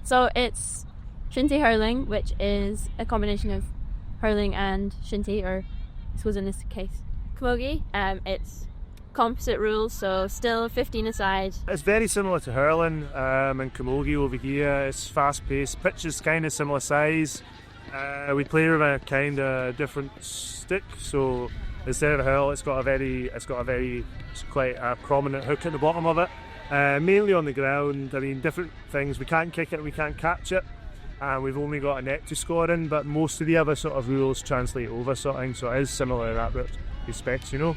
So it's Shinty-Hurling, which is a combination of hurling and shinty, or I suppose in this case, Camogie. It's composite rules, so still 15 aside. It's very similar to hurling and Camogie over here. It's fast paced, pitch is kind of similar size. We play with a kind of different stick, so instead of a hurl, it's got quite a prominent hook at the bottom of it. Mainly on the ground. I mean, different things. We can't kick it, we can't catch it, and we've only got a net to score in. But most of the other sort of rules translate over, sort of thing. So it is similar in that respect, you know.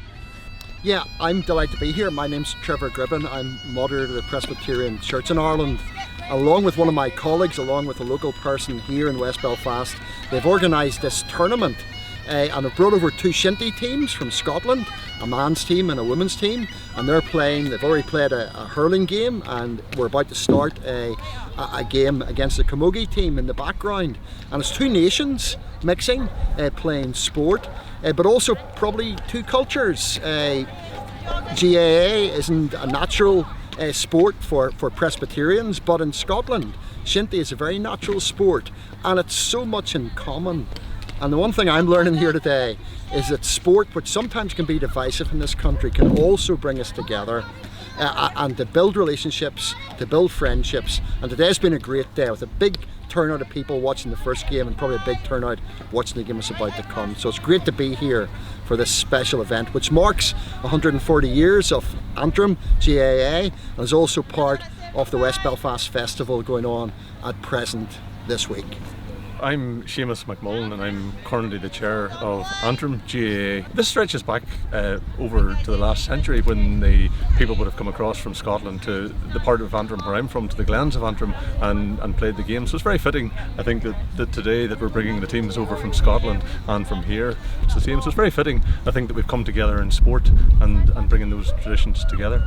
Yeah, I'm delighted to be here. My name's Trevor Gribben. I'm moderator of the Presbyterian Church in Ireland. Along with one of my colleagues, along with a local person here in West Belfast, they've organised this tournament and have brought over two shinty teams from Scotland, a man's team and a women's team, and they've already played a hurling game, and we're about to start a game against the Camogie team in the background. And it's two nations mixing, playing sport, but also probably two cultures. GAA isn't a natural sport for Presbyterians, but in Scotland, shinty is a very natural sport, and it's so much in common. And the one thing I'm learning here today is that sport, which sometimes can be divisive in this country, can also bring us together and to build relationships, to build friendships. And today's been a great day with a big turnout of people watching the first game and probably a big turnout watching the game that's about to come. So it's great to be here for this special event, which marks 140 years of Antrim GAA and is also part of the West Belfast Festival going on at present this week. I'm Seamus McMullen and I'm currently the chair of Antrim GAA. This stretches back over to the last century when the people would have come across from Scotland to the part of Antrim where I'm from, to the glens of Antrim, and played the game. So it's very fitting, I think, that today that we're bringing the teams over from Scotland and from here to the team. So it's very fitting, I think, that we've come together in sport and bringing those traditions together.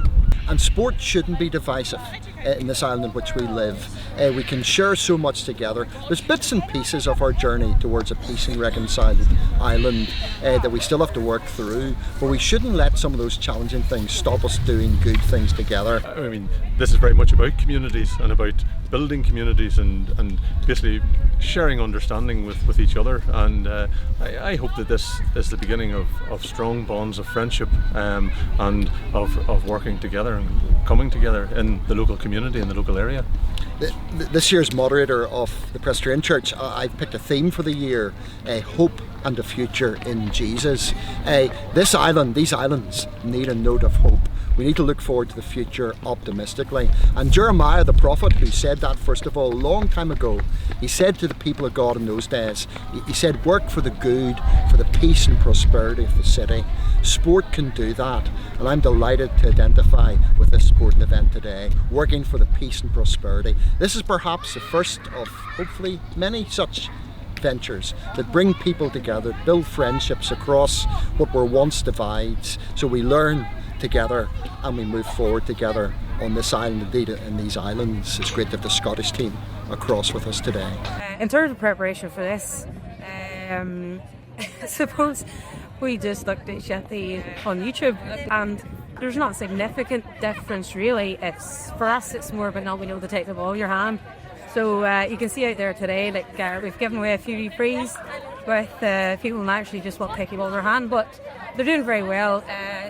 And sport shouldn't be divisive in this island in which we live. We can share so much together. There's bits and pieces of our journey towards a peace and reconciled island that we still have to work through, but we shouldn't let some of those challenging things stop us doing good things together. I mean, this is very much about communities and about building communities and basically sharing understanding with each other, and I hope that this is the beginning of strong bonds of friendship and of working together and coming together in the local community, in the local area. This year's moderator of the Presbyterian Church, I've picked a theme for the year, hope and a future in Jesus. These islands need a note of hope. We need to look forward to the future optimistically. And Jeremiah the prophet, who said that first of all a long time ago, he said to the people of God in those days, he said, work for the good, for the peace and prosperity of the city. Sport can do that, and I'm delighted to identify with this sporting event today, working for the peace and prosperity. This is perhaps the first of hopefully many such ventures that bring people together, build friendships across what were once divides, so we learn together and we move forward together on this island, indeed in these islands. It's great to have the Scottish team across with us today. In terms of preparation for this, I suppose we just looked at Shinty on YouTube, and there's not a significant difference really. For us it's more about knowing to take the ball in your hand. So you can see out there today, we've given away a few frees with people actually just want to take the ball in their hand, but they're doing very well.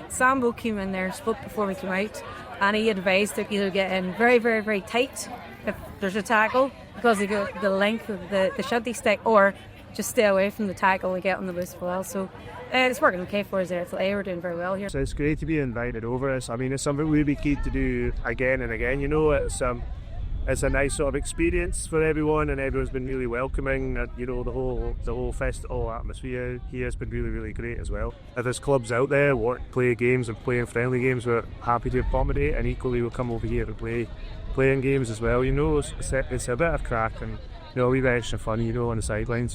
Sambo came in there, spoke before we came out, and he advised to either get in very, very, very tight if there's a tackle because of the length of the shinty stick, or just stay away from the tackle and get on the loose as well. So it's working okay for us there today. We're doing very well here. So it's great to be invited over. I mean, it's something we'll be keen to do again and again. You know, it's a nice sort of experience for everyone, and everyone's been really welcoming. You know, the whole festival atmosphere here has been really, really great as well. If there's clubs out there want to play games and playing friendly games, we're happy to accommodate, and equally we'll come over here and playing games as well. You know, it's a bit of crack and, you know, a wee bit extra fun, you know, on the sidelines.